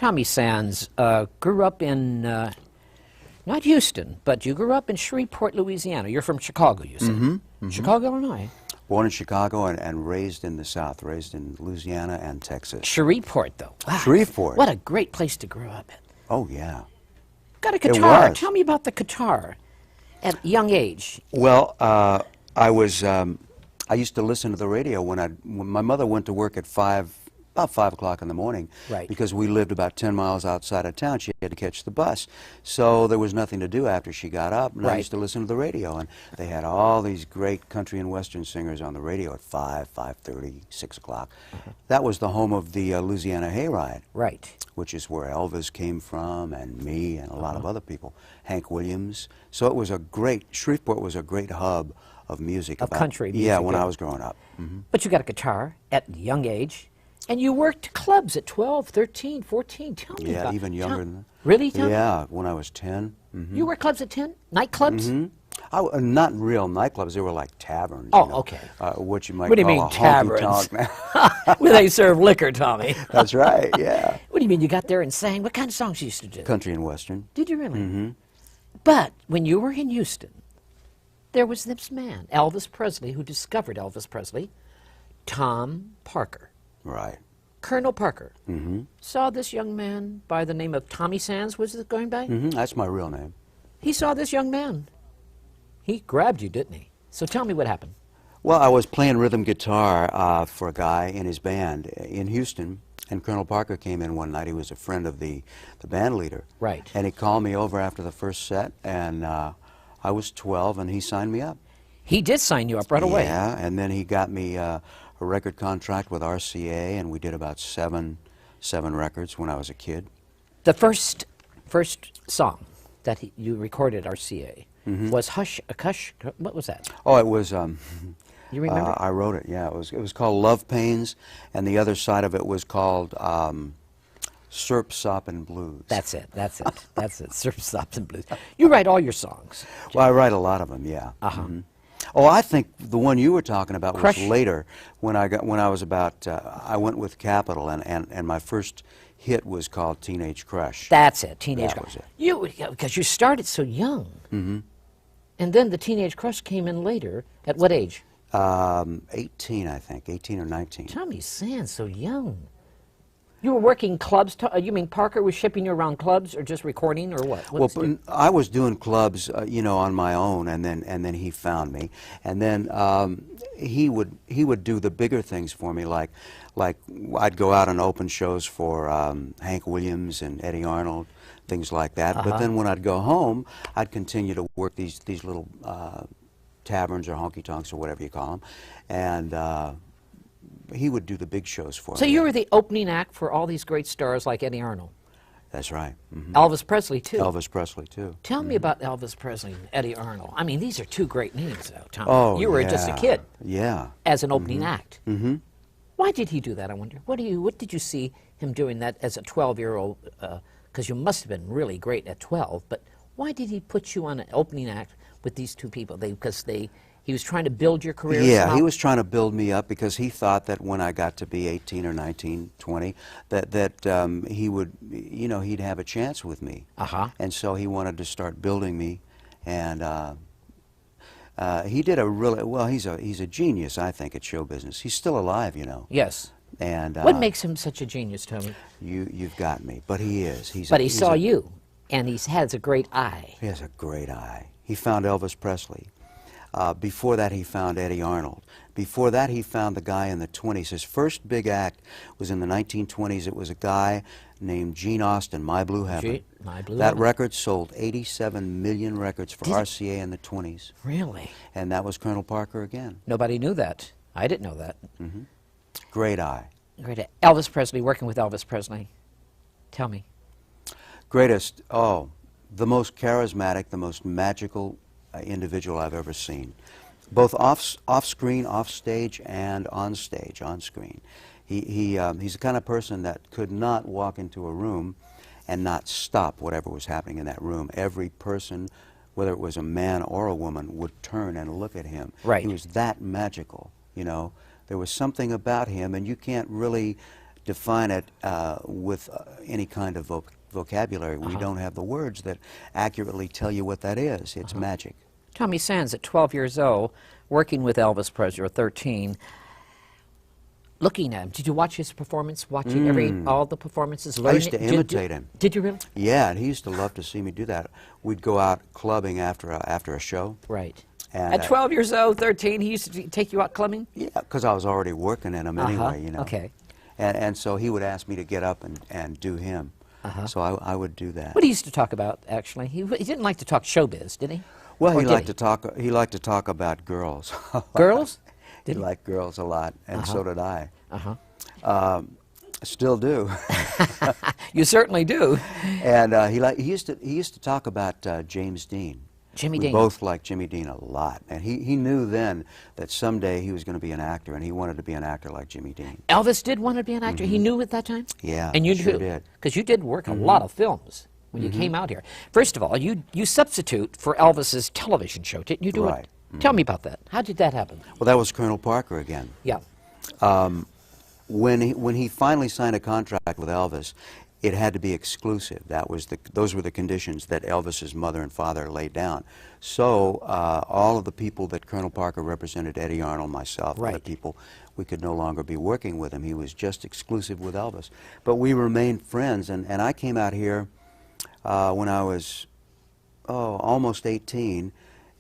Tommy Sands grew up in, not Houston, but you grew up in Shreveport, Louisiana. You're from Chicago, you said. Chicago, Illinois. Born in Chicago and raised in the South, raised in Louisiana and Texas. Shreveport, though. Wow. Shreveport. What a great place to grow up in. Oh, yeah. Got a guitar. Tell me about the guitar at a young age. Well, I used to listen to the radio when my mother went to work at about 5 o'clock in the morning. Right. Because we lived about 10 miles outside of town. She had to catch the bus. So there was nothing to do after she got up, and I used to listen to the radio. And they had all these great country and western singers on the radio at 5, 5:30, 6 o'clock. That was the home of the Louisiana Hayride. Right. Which is where Elvis came from, and me, and a lot of other people. Hank Williams. So it was a great, Shreveport was a great hub of music. Of country music. Yeah, when I was growing up. But you got a guitar at a young age. And you worked clubs at 12, 13, 14. Tell me about Yeah, even younger than that. Really? Tell me. Yeah, when I was 10. You worked clubs at 10? Nightclubs? Not real nightclubs. They were like taverns. Oh, you know, okay. What you might What do you call mean a taverns? honky-tonk. Where they serve liquor, Tommy. That's right, yeah. What do you mean you got there and sang? What kind of songs you used to do? Country and western. Did you really? But when you were in Houston, there was this man, Elvis Presley, who discovered Elvis Presley, Tom Parker. Right. Colonel Parker saw this young man by the name of Tommy Sands, was it going by? That's my real name. He saw this young man. He grabbed you, didn't he? So tell me what happened. Well, I was playing rhythm guitar for a guy in his band in Houston, and Colonel Parker came in one night. He was a friend of the band leader. Right. And he called me over after the first set, and I was 12, and he signed me up. He did sign you up right away. Yeah, and then he got me a record contract with RCA, and we did about seven records when I was a kid. The first song that you recorded at RCA was Hush, what was that? Oh, it was, you remember? I wrote it, yeah. It was called Love Pains, and the other side of it was called Surp, Sop, and Blues. That's it, Surp, Sop, and Blues. You write all your songs. Well, I write a lot of them, yeah. Oh, I think the one you were talking about was later, when I was about, I went with Capitol, and my first hit was called Teenage Crush. That's it, Teenage That Crush. was it. Because you started so young. And then the Teenage Crush came in later. At what age? 18, I think, 18 or 19. Tommy Sands, so young. You were working clubs, you mean Parker was shipping you around clubs or just recording or what? Well, I was doing clubs, you know, on my own, and then he found me, and then he would do the bigger things for me, like I'd go out and open shows for Hank Williams and Eddie Arnold, things like that. But then when I'd go home, I'd continue to work these little taverns or honky tonks or whatever you call them, and he would do the big shows for me. So you were the opening act for all these great stars like Eddie Arnold. That's right. Elvis Presley, too. Elvis Presley, too. Tell me about Elvis Presley and Eddie Arnold. I mean, these are two great names, though, Tom. Oh, you were just a kid. Yeah. As an opening act. Why did he do that, I wonder? What did you see him doing that as a 12-year-old? Because you must have been really great at 12, but why did he put you on an opening act with these two people? He was trying to build your career? Yeah, somehow? he was trying to build me up because he thought that when I got to be 18 or 19, 20, that he would, you know, he'd have a chance with me. And so he wanted to start building me, and he did a really, well, he's a genius, I think, at show business. He's still alive, you know. Yes. And what makes him such a genius, Tommy? You've got me, but he is. But he saw you, and he has a great eye. He has a great eye. He found Elvis Presley. Before that, he found Eddie Arnold. Before that, he found the guy in the 20s. His first big act was in the 1920s. It was a guy named Gene Austin, My Blue Heaven. That record sold 87 million records for RCA in the 20s. Really? And that was Colonel Parker again. Nobody knew that. I didn't know that. Great eye. Great eye. Elvis Presley, working with Elvis Presley. Tell me. Greatest, oh, the most charismatic, the most magical individual I've ever seen, both off-screen, off-stage, and on-stage, on-screen. He's the kind of person that could not walk into a room and not stop whatever was happening in that room. Every person, whether it was a man or a woman, would turn and look at him. Right. He was that magical, you know. There was something about him, and you can't really define it with any kind of vocabulary. We don't have the words that accurately tell you what that is. It's magic. Tommy Sands, at 12 years old, working with Elvis Presley, or 13, looking at him. Did you watch his performance? Watching all the performances? I used to imitate him. Did you really? Yeah, and he used to love to see me do that. We'd go out clubbing after a show. Right. And at 12 years old, 13, he used to take you out clubbing? Yeah, because I was already working in him anyway, you know. Okay. And so he would ask me to get up and do him. So I would do that. What he used to talk about, actually? He didn't like to talk showbiz, did he? Well, he liked to talk about girls. Girls? He liked girls a lot, and so did I. Still do. You certainly do. And he used to talk about James Dean. Jimmy we Dean. both liked Jimmy Dean a lot, and he knew then that someday he was going to be an actor, and he wanted to be an actor like Jimmy Dean. Elvis did want to be an actor. He knew at that time. Yeah, and you sure did. Because you did work a lot of films when you came out here. First of all, you substitute for Elvis's television show, didn't you? Do Right. it. Tell me about that. How did that happen? Well, that was Colonel Parker again. Yeah. When he finally signed a contract with Elvis, it had to be exclusive. Those were the conditions that Elvis's mother and father laid down. So all of the people that Colonel Parker represented, Eddie Arnold, myself, other people, we could no longer be working with him. He was just exclusive with Elvis. But we remained friends, and I came out here when I was almost 18,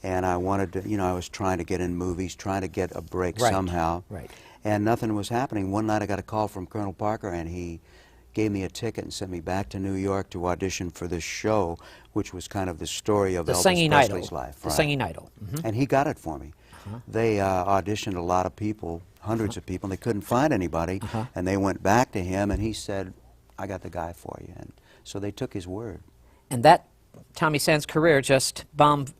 and I wanted to, you know, I was trying to get in movies, trying to get a break somehow. Right. And nothing was happening. One night I got a call from Colonel Parker, and he gave me a ticket and sent me back to New York to audition for this show, which was kind of the story of Elvis Presley's life. The Singing Idol. And he got it for me. They auditioned a lot of people, hundreds of people, and they couldn't find anybody. And they went back to him, and he said, "I got the guy for you." And so they took his word. And that Tommy Sands' career just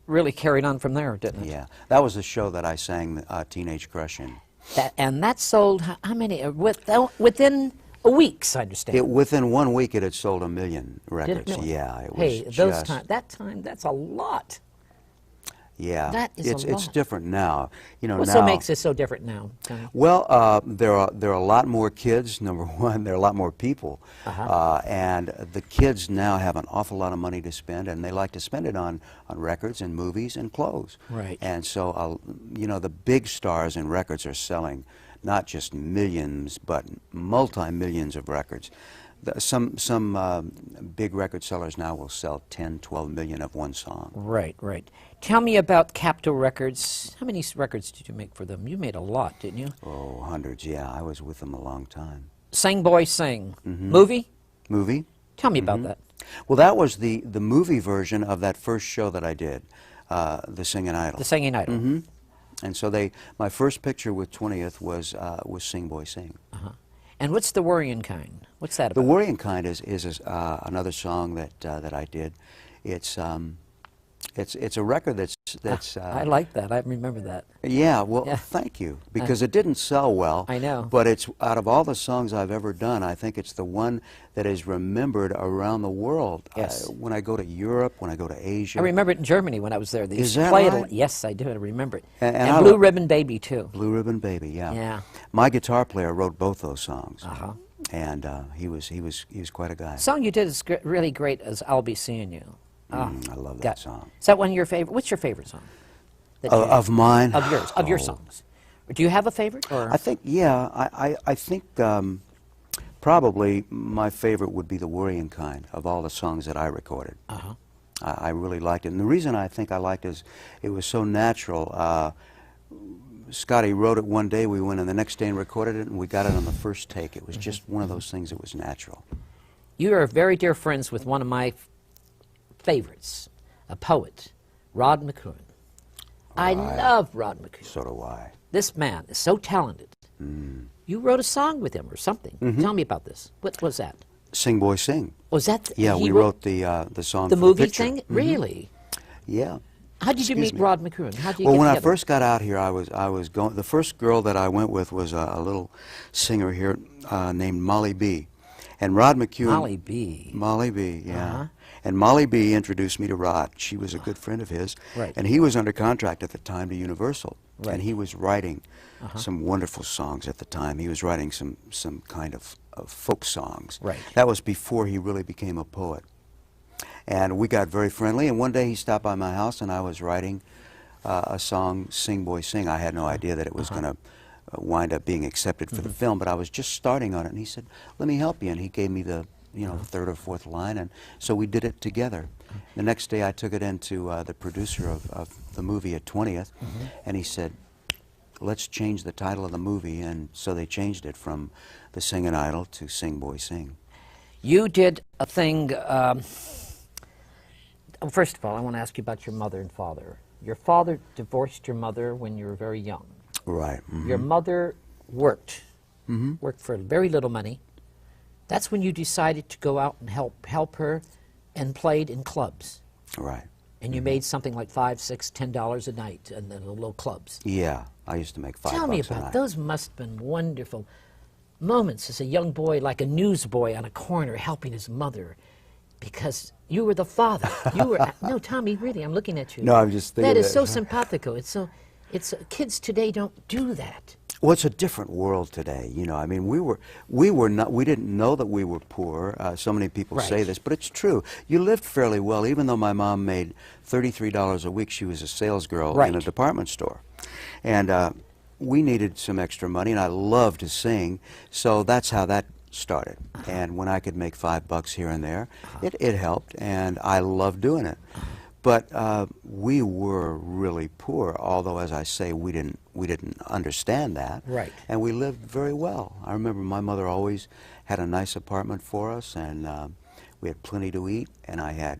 really carried on from there, didn't it? Yeah, that was the show that I sang Teenage Crush in. And that sold how many? Within a week, I understand. Within 1 week, it had sold 1 million records. Really? Yeah, it was. Hey, that time, that's a lot. Yeah, that is a lot. It's different now. You know, What now, makes it so different now, Tony? Well, there are a lot more kids. Number one, there are a lot more people, and the kids now have an awful lot of money to spend, and they like to spend it on records and movies and clothes. Right. And so, you know, the big stars in records are selling not just millions, but multi-millions of records. Some big record sellers now will sell 10, 12 million of one song. Right, right. Tell me about Capitol Records. How many records did you make for them? You made a lot, didn't you? Oh, hundreds, yeah. I was with them a long time. Sing Boy Sing. Movie? Movie. Tell me about that. Well, that was the movie version of that first show that I did, The Singing Idol. The Singing Idol. And so my first picture with 20th was Sing Boy Sing. And what's The Worrying Kind? What's that about? The Worrying Kind is another song that I did. It's a record that's. I like that. I remember that. Yeah. Well, thank you, because it didn't sell well. I know. But it's out of all the songs I've ever done, I think it's the one that is remembered around the world. Yes. When I go to Europe, when I go to Asia. I remember it in Germany when I was there. They used Is to that play right? it. Yes, I do. I remember it. And Blue Ribbon Baby too. Blue Ribbon Baby, yeah. Yeah. My guitar player wrote both those songs. And he was quite a guy. The song you did is really great as I'll Be Seeing You. I love that song. Is that one of your favorite? What's your favorite song? Of mine? Of yours, of your songs. Do you have a favorite? Or? I think, yeah, I think probably my favorite would be The Worrying Kind of all the songs that I recorded. I really liked it. And the reason I think I liked it is it was so natural. Scotty wrote it one day, we went in the next day and recorded it, and we got it on the first take. It was just one of those things that was natural. You are very dear friends with one of my favorites, a poet, Rod McCoon. I love Rod McCoon. So do I. This man is so talented. You wrote a song with him or something. Tell me about this. What was that? Sing Boy Sing. Was that? Yeah, we wrote the song the for movie the picture. thing? Really? Yeah. How did you meet Rod McCoon? How did you Well, get when together? I first got out here, I was going. The first girl that I went with was a little singer here named Molly B. And Rod McCoon. Molly B. Molly B. Yeah. And Molly B. introduced me to Rod. She was a good friend of his. Right. And he was under contract at the time to Universal. Right. And he was writing some wonderful songs at the time. He was writing some kind of folk songs. Right. That was before he really became a poet. And we got very friendly, and one day he stopped by my house, and I was writing a song, Sing Boy Sing. I had no idea that it was going to wind up being accepted for the film, but I was just starting on it, and he said, let me help you, and he gave me the third or fourth line, and so we did it together. The next day I took it into the producer of the movie at 20th, and he said, let's change the title of the movie, and so they changed it from The Singin' Idol to Sing Boy Sing. You did a thing, first of all, I want to ask you about your mother and father. Your father divorced your mother when you were very young. Right. Your mother worked for very little money. That's when you decided to go out and help her, and played in clubs. Right. And you made something like $5, $6, $10 a night in the little clubs. Yeah, I used to make $5 Tell me a about night. those. Must have been wonderful moments as a young boy, like a newsboy on a corner helping his mother, because you were the father. You were no, Tommy. Really, I'm looking at you. No, I'm just thinking that is so simpatico. It's kids today don't do that. Well, it's a different world today, you know. I mean, we didn't know that we were poor. So many people say this, but it's true. You lived fairly well, even though my mom made $33 a week. She was a sales girl in a department store, and we needed some extra money, and I loved to sing, so that's how that started. And when I could make $5 here and there, it helped, and I loved doing it. But we were really poor, although, as I say, we didn't understand that. Right. And we lived very well. I remember my mother always had a nice apartment for us, and we had plenty to eat, and I had,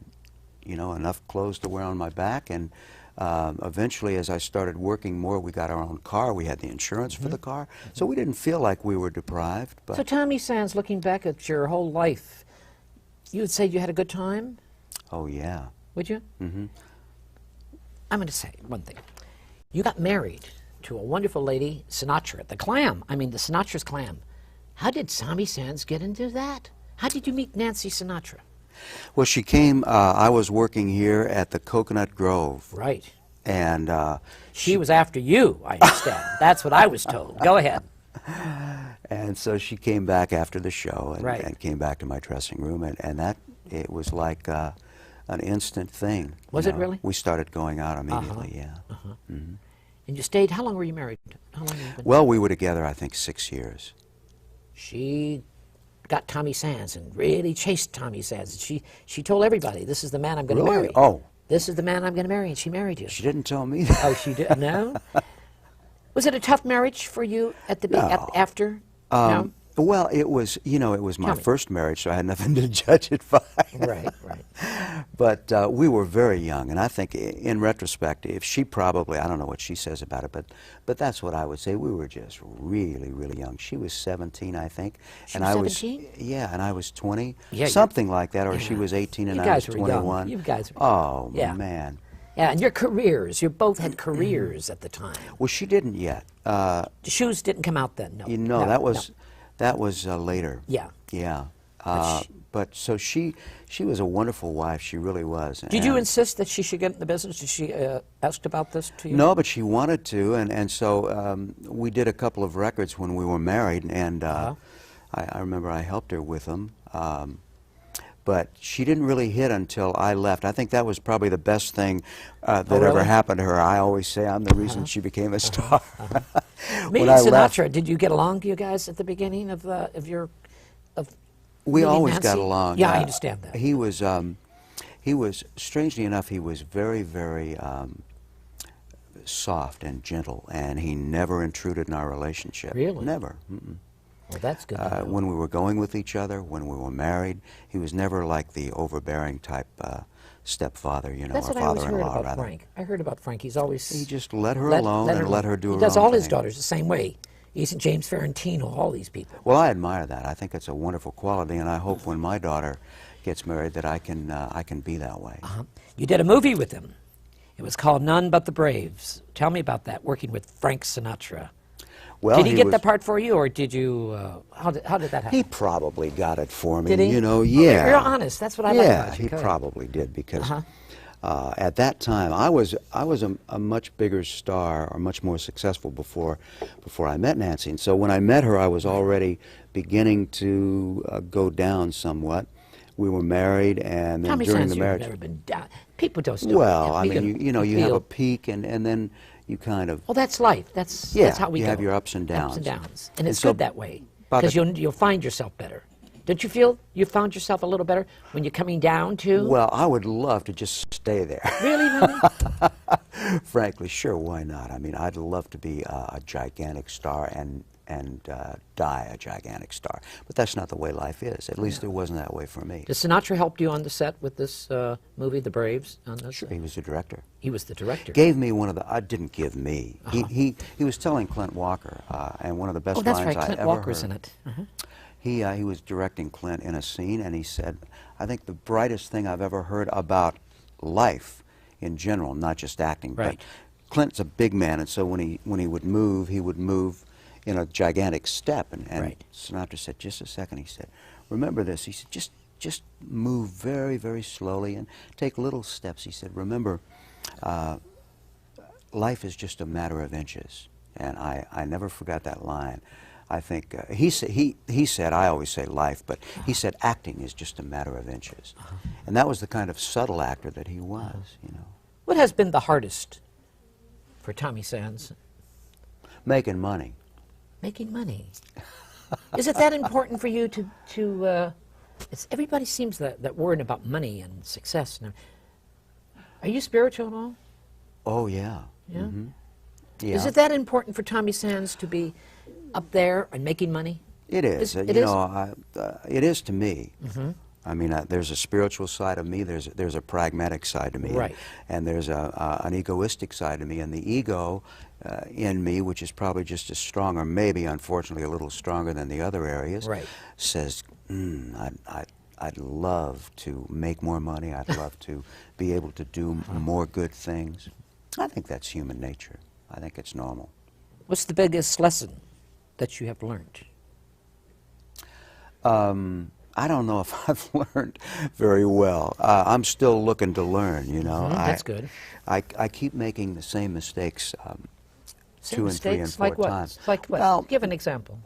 you know, enough clothes to wear on my back. And eventually, as I started working more, we got our own car. We had the insurance for the car, so we didn't feel like we were deprived. But So, Tommy Sands, looking back at your whole life, you would say you had a good time? oh yeah. Would you? I'm going to say one thing. You got married to a wonderful lady, Sinatra, the Clam. I mean, the Sinatra's Clam. How did Tommy Sands get into that? How did you meet Nancy Sinatra? Well, she came, I was working here at the Coconut Grove. Right. And She was after you, I understand. That's what I was told. Go ahead. and so she came back after the show and, Right. and came back to my dressing room, and that, it was like an instant thing. Was you it know. really? We started going out immediately, yeah. And you stayed, how long were you married? How long have you been? Well, we were together, I think, 6 years. She got Tommy Sands and really chased Tommy Sands. She told everybody, this is the man I'm going to Really? marry. Oh. This is the man I'm going to marry, and she married you. She didn't tell me that. Oh, she did? No? Was it a tough marriage for you at the after? No? Well, it was, you know, it was my Tell me. first marriage, so I had nothing to judge it by. Right, right. But we were very young, and I think in retrospect, if she probably, I don't know what she says about it, but that's what I would say. We were just really, really young. She was 17, I think. She and was I 17? Yeah, and I was 20. Yeah, something like that, or she was 18 and You I was guys were young. 21. You guys were Oh, Yeah. man. Yeah, and your careers, you both had careers at the time. Well, she didn't yet. The shoes didn't come out then, no. You know, No, that was later. Yeah. Yeah. But so she was a wonderful wife. She really was. Did you And- insist that she should get in the business? Did she ask about this to you? No, but she wanted to, and so we did a couple of records when we were married, and I remember I helped her with them. But she didn't really hit until I left. I think that was probably the best thing that ever really? happened to her. I always say I'm the reason she became a star. Meeting I Sinatra, left, did you get along, you guys, at the beginning of your we meeting always Nancy? got along. Yeah, I understand that. He was strangely enough, he was very, very soft and gentle, and he never intruded in our relationship. Really? Never. Mm-mm. Well, that's good. to know. When we were going with each other, when we were married, he was never like the overbearing type stepfather, you know, That's or what I always heard father-in-law, about rather. Frank. I heard about Frank. He's always He just let her alone and let her do her He does own all his thing. daughters the same way. He's James Ferrantino, all these people. Well, I admire that. I think it's a wonderful quality, and I hope when my daughter gets married that I can be that way. You did a movie with him. It was called None But the Braves. Tell me about that, working with Frank Sinatra. Well, Did he get was- the part for you, or did you? How did that happen? He probably got it for me. Did he? You know, Oh, yeah. you're honest. That's what I like Yeah, about you. he Go ahead. probably did because At that time, I was a much bigger star, or much more successful before I met Nancy. And so when I met her, I was already beginning to go down somewhat. We were married, and then during the marriage, you've never been down. People don't. Still well, I mean, you know, you have a peak, and then you kind of. Well, that's life. That's how we you go. have your ups and downs. Ups and downs, and it's so good that way because you'll find yourself better. Don't you feel you found yourself a little better when you're coming down too? Well, I would love to just stay there. Really, really? Frankly, sure, why not? I mean, I'd love to be a gigantic star and die a gigantic star. But that's not the way life is. At least it wasn't that way for me. Did Sinatra help you on the set with this movie, The Braves? Sure, he was the director. He was the director. Gave me one of the, didn't give me. He was telling Clint Walker, and one of the best lines I ever heard. Oh, that's right, Clint Walker's in it. He was directing Clint in a scene, and he said, I think the brightest thing I've ever heard about life in general, not just acting. Right. But Clint's a big man, and so when he would move in a gigantic step. And right. Sinatra said, just a second, he said, remember this. He said, just move very, very slowly and take little steps. He said, remember, life is just a matter of inches. And I never forgot that line. I think he said, I always say life, but he said acting is just a matter of inches. And that was the kind of subtle actor that he was, you know. What has been the hardest for Tommy Sands? Making money. Making money. Is it that important for you to everybody seems that worried about money and success. Are you spiritual at all? Oh, yeah. Yeah? Mm-hmm. Yeah. Is it that important for Tommy Sands to be up there and making money? It is. It is to me. Mm-hmm. I mean, there's a spiritual side of me. There's a pragmatic side to me. Right. And there's an egoistic side to me. And the ego in me, which is probably just as strong, or maybe, unfortunately, a little stronger than the other areas, right. says, I'd love to make more money. I'd love to be able to do more good things. I think that's human nature. I think it's normal. What's the biggest lesson that you have learned? I don't know if I've learned very well. I'm still looking to learn, you know. That's good. I keep making the same mistakes Same 2 and mistakes? 3 and 4 like what? times. Like what? Well, give an example.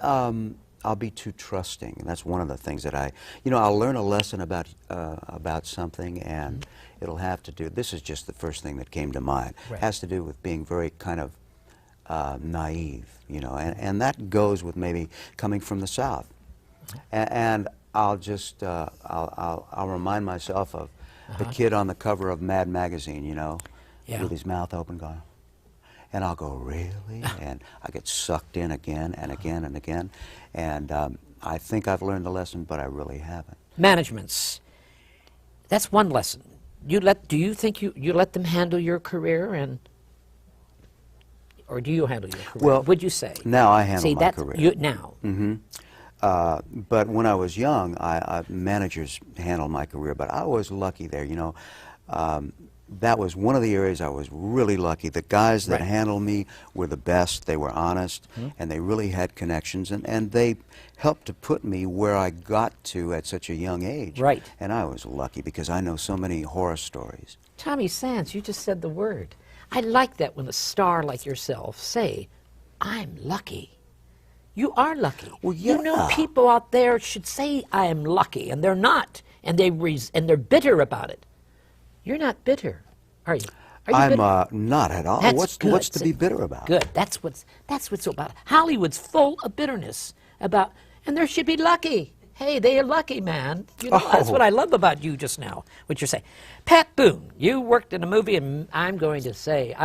I'll be too trusting, and that's one of the things that I'll learn a lesson about something, and it'll have to do, this is just the first thing that came to mind, Right. has to do with being very kind of naive, you know, and that goes with maybe coming from the South. And I'll just, I'll remind myself of the kid on the cover of Mad Magazine, you know, with his mouth open going, and I'll go, really? And I get sucked in again and again and again. And I think I've learned the lesson, but I really haven't. Managements. That's one lesson. Do you think you let them handle your career, or do you handle your career? Well, would you say? Now I handle my career. Now. Mm-hmm. But when I was young, managers handled my career, but I was lucky there, you know. That was one of the areas I was really lucky. The guys that handled me were the best. They were honest, and they really had connections, and they helped to put me where I got to at such a young age. Right. And I was lucky because I know so many horror stories. Tommy Sands, you just said the word. I like that when a star like yourself say, I'm lucky. You are lucky. Well, yeah. You know, people out there should say, I am lucky, and they're not, and they're bitter about it. You're not bitter, are you? I'm not at all. That's good. What's to be bitter about? Good. That's what's about. Hollywood's full of bitterness about, and there should be lucky. Hey, they are lucky, man. You know, that's what I love about you just now, what you're saying. Pat Boone, you worked in a movie, and I'm going to say,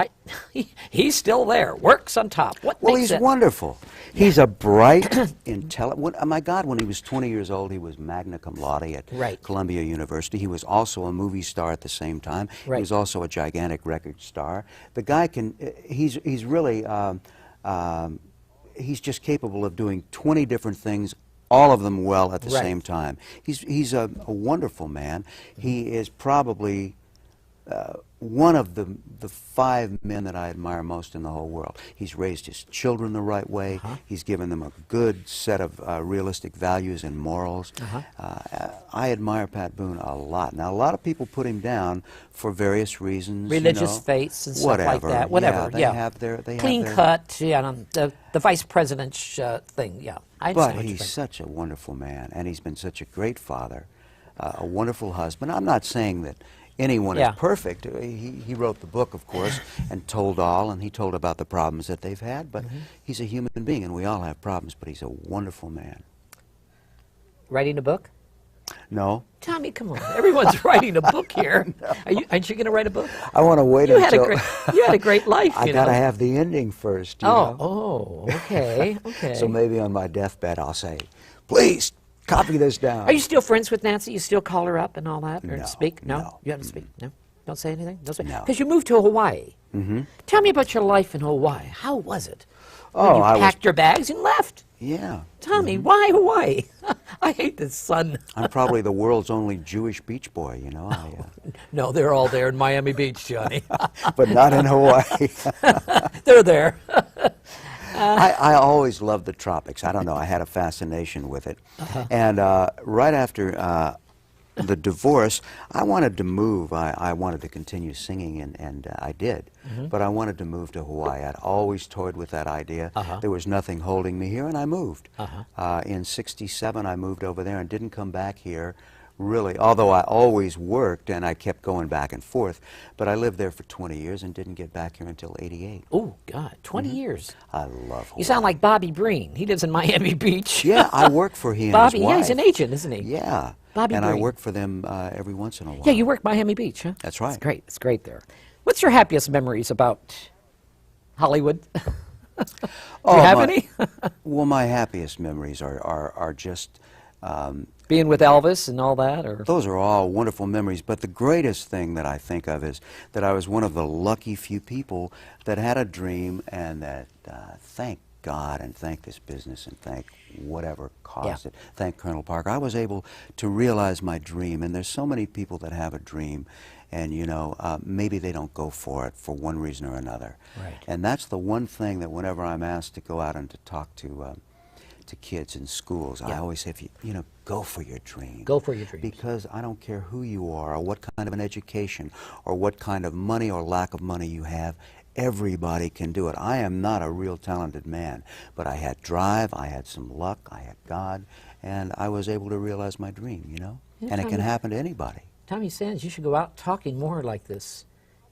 he's still there, works on top. Well, he's wonderful. He's a bright, intelligent, my God, when he was 20 years old, he was magna cum laude at Columbia University. He was also a movie star at the same time. He was also a gigantic record star. The guy he's really, he's just capable of doing 20 different things, all of them well at the same time. He's a wonderful man. He is probably one of the 5 men that I admire most in the whole world. He's raised his children the right way. He's given them a good set of realistic values and morals. I admire Pat Boone a lot. Now, a lot of people put him down for various reasons. Religious faiths and stuff like that. Whatever. Yeah, they have their clean cut. Yeah, the vice president's thing. Yeah, I understand. But he's such a wonderful man, and he's been such a great father, a wonderful husband. I'm not saying that anyone is perfect. He wrote the book, of course, and told all, and he told about the problems that they've had, but he's a human being, and we all have problems, but he's a wonderful man. Writing a book? No. Tommy, come on. Everyone's writing a book here. No. Aren't you going to write a book? I want to wait until... You had a great life, I got to have the ending first, you know? Oh, okay, okay. So maybe on my deathbed I'll say, please, copy this down. Are you still friends with Nancy? You still call her up and all that? Or No, speak? No? no. You haven't speak? No? Don't say anything? Don't say. No. Because you moved to Hawaii. Tell me about your life in Hawaii. How was it? Oh, you packed your bags and left. Yeah. Tell me, why Hawaii? I hate the sun. I'm probably the world's only Jewish beach boy, you know. No, they're all there in Miami Beach, Johnny. But not in Hawaii. They're there. I always loved the tropics. I don't know, I had a fascination with it. And right after the divorce, I wanted to move. I wanted to continue singing, and I did. But I wanted to move to Hawaii. I'd always toyed with that idea. There was nothing holding me here, and I moved. In '67, I moved over there and didn't come back here, really, although I always worked, and I kept going back and forth. But I lived there for 20 years and didn't get back here until '88. Oh, God, 20 years. I love Hawaii. You sound like Bobby Breen. He lives in Miami Beach. Yeah, I work for him. Bobby, his wife. yeah, he's an agent, isn't he? Yeah. Bobby and Breen. I work for them every once in a while. Yeah, you work Miami Beach, huh? That's right. It's great. It's great there. What's your happiest memories about Hollywood? Do you have any? Well, my happiest memories are just... being with Elvis and all that? Or those are all wonderful memories, but the greatest thing that I think of is that I was one of the lucky few people that had a dream, and that thank God and thank this business and thank whatever caused it, thank Colonel Parker, I was able to realize my dream. And there's so many people that have a dream, and you know, maybe they don't go for it for one reason or another. Right. And that's the one thing that whenever I'm asked to go out and to talk to kids in schools, I always say, you know, go for your dream. Go for your dreams. Because I don't care who you are or what kind of an education or what kind of money or lack of money you have, everybody can do it. I am not a real talented man, but I had drive, I had some luck, I had God, and I was able to realize my dream, you know? Yeah, and it can happen to anybody. Tommy Sands, you should go out talking more like this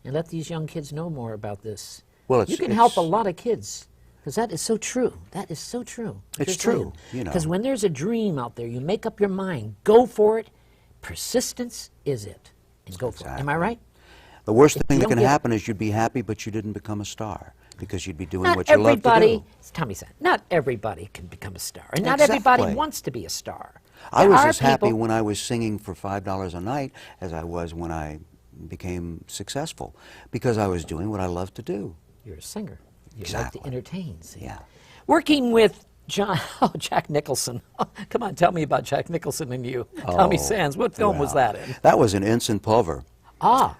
and let these young kids know more about this. Well, you can help a lot of kids. Because that is so true. That is so true. It's true, you know. Because when there's a dream out there, you make up your mind, go for it. Persistence is it. And go for it. Am I right? The worst thing that can happen is you'd be happy, but you didn't become a star because you'd be doing what you love to do. It's Tommy said, not everybody can become a star. And not everybody wants to be a star. I was as happy when I was singing for $5 a night as I was when I became successful, because I was doing what I love to do. You're a singer. You Exactly. like to entertain, see? Yeah. Working with Jack Nicholson. Come on, tell me about Jack Nicholson and you. Tommy Sands, what film was that in? That was in Ensign Pulver. Ah.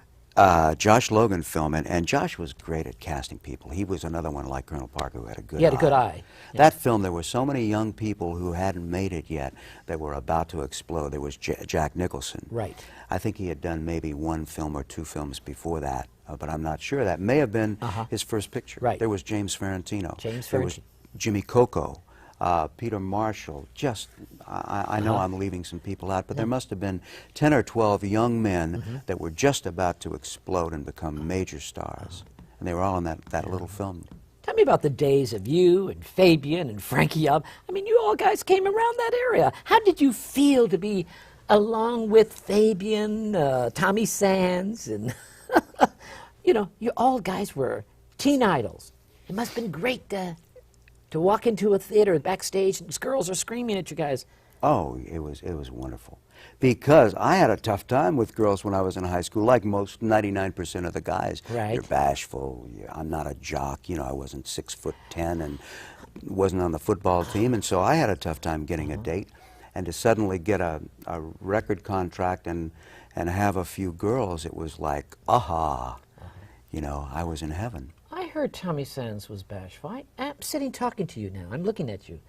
Josh Logan film, and Josh was great at casting people. He was another one like Colonel Parker who had a good eye. He had a good eye. Yeah. That film, there were so many young people who hadn't made it yet that were about to explode. There was Jack Nicholson. Right. I think he had done maybe 1 film or 2 films before that, but I'm not sure. That may have been his first picture. Right. There was James Ferrantino. There was Jimmy Coco. Peter Marshall, I know I'm leaving some people out, but there must have been 10 or 12 young men that were just about to explode and become major stars. And they were all in that little film. Tell me about the days of you and Fabian and Frankie Up. I mean, you all guys came around that area. How did you feel to be along with Fabian, Tommy Sands, and, you know, you all guys were teen idols. It must have been great to walk into a theater backstage and girls are screaming at you guys. Oh, it was wonderful. Because I had a tough time with girls when I was in high school, like most 99% of the guys. Right. You're bashful. I'm not a jock. You know, I wasn't 6'10" and wasn't on the football team, and so I had a tough time getting a date. And to suddenly get a record contract and and have a few girls, it was like, aha, you know, I was in heaven. I heard Tommy Sands was bashful. I'm sitting talking to you now. I'm looking at you.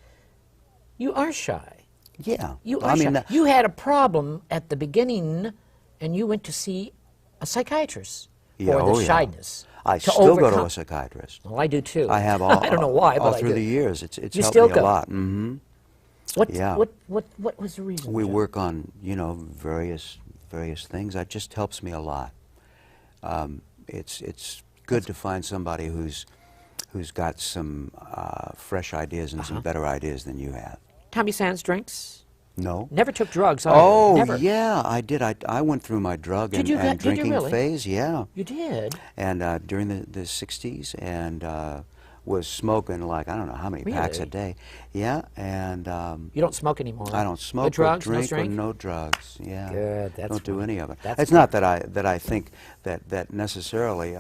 You are shy. Yeah. You are shy. You had a problem at the beginning, and you went to see a psychiatrist for the shyness. I still go to a psychiatrist. Well, I do too. I have all. I don't know why, but all I through do. the years, it's You helped still me go? a lot. Mm-hmm. What was the reason? We Joe? work on, you know, various things. That just helps me a lot. It's good to find somebody who's got some fresh ideas and some better ideas than you have. Tommy Sands drinks? No. Never took drugs either. Oh, Never. yeah, I did. I went through my drug and drinking really? phase, yeah. You did? And during the 60s, and was smoking like, I don't know how many packs a day. Yeah, and... you don't smoke anymore? I don't smoke no drugs, or drink no or no drugs, yeah. Good, that's don't do any of it. That's it's not that I think that necessarily...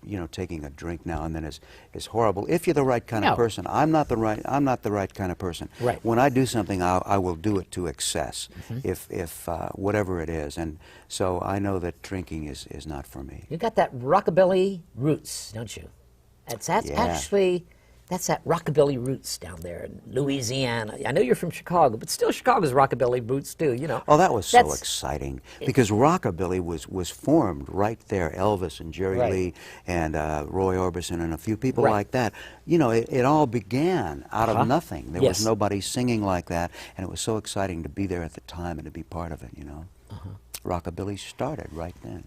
you know, taking a drink now and then is horrible. If you're the right kind of person, I'm not the right kind of person. Right. When I do something, I will do it to excess, if whatever it is. And so I know that drinking is not for me. You got that rockabilly roots, don't you? That's actually. That's that rockabilly roots down there in Louisiana. I know you're from Chicago, but still Chicago's rockabilly roots too, you know. Oh, that was so exciting, because rockabilly was formed right there. Elvis and Jerry Lee and Roy Orbison and a few people like that. You know, it all began out of nothing. There was nobody singing like that, and it was so exciting to be there at the time and to be part of it, you know. Rockabilly started right then.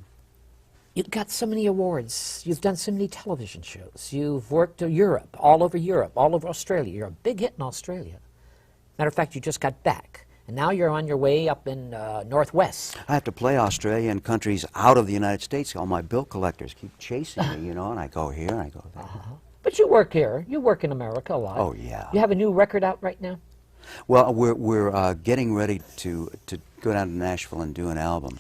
You've got so many awards. You've done so many television shows. You've worked in Europe, all over Australia. You're a big hit in Australia. Matter of fact, you just got back. And now you're on your way up in Northwest. I have to play Australia and countries out of the United States. All my bill collectors keep chasing me, you know, and I go here and I go there. But you work here. You work in America a lot. Oh, yeah. You have a new record out right now? Well, we're getting ready to go down to Nashville and do an album.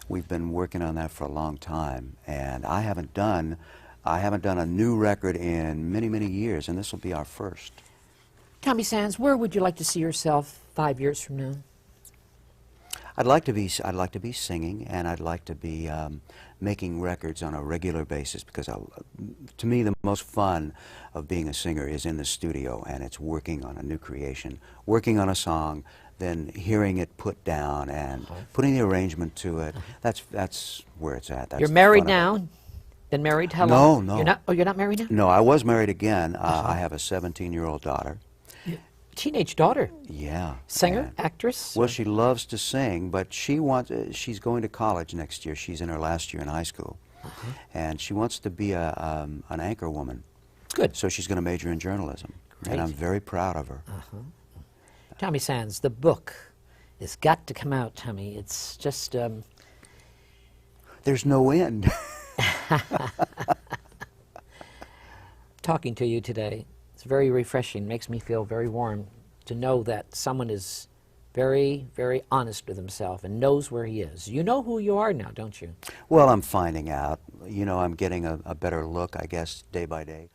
We've been working on that for a long time, and I haven't done a new record in many years, and this will be our first. Tommy Sands, where would you like to see yourself 5 years from now? I'd like to be singing, and I'd like to be making records on a regular basis, because to me the most fun of being a singer is in the studio, and it's working on a new creation, working on a song, then hearing it put down and putting the arrangement to it. That's where it's at. That's You're married now? Been married how long? No. You're not, you're not married now? No, I was married again. I have a 17-year-old daughter. Teenage daughter? Yeah. Singer, actress? Well, she loves to sing, but she's going to college next year. She's in her last year in high school. And she wants to be an anchor woman. Good. So she's going to major in journalism. Great. And I'm very proud of her. Tommy Sands, the book has got to come out, Tommy. It's just... There's no end. Talking to you today, it's very refreshing. Makes me feel very warm to know that someone is very honest with himself and knows where he is. You know who you are now, don't you? Well, I'm finding out. You know, I'm getting a better look, I guess, day by day.